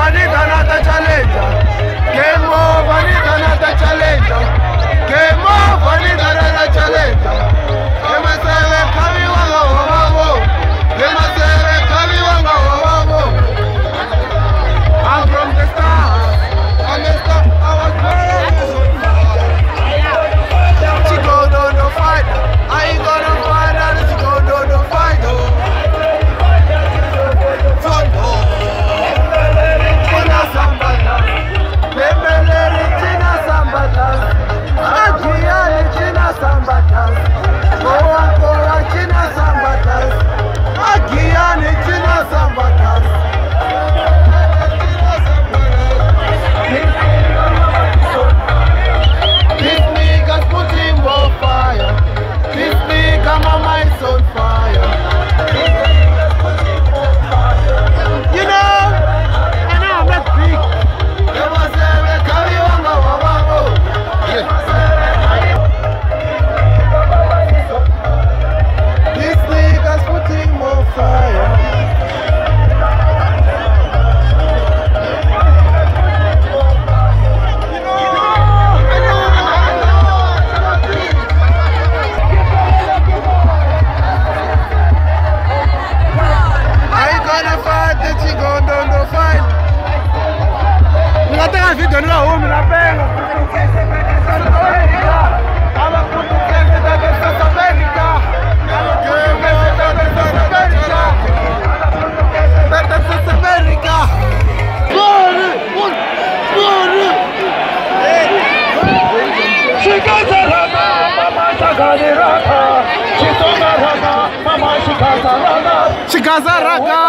over, need another challenger. Game over, need another challenger. Game over, need another challenger. I'm from the stars. I'm a star. I was born. She go down the fight. I ain't gonna fight her. She go down the fight. Fondo. China Sambata. Bembelele China Sambata. Agiane China Sambata. Goa China Sambata. Agiane China Sambata. This nigga's putting more fire. This nigga, my mind's on fire. You know, I know I'm not big. This nigga's putting more fire. Shikazaraka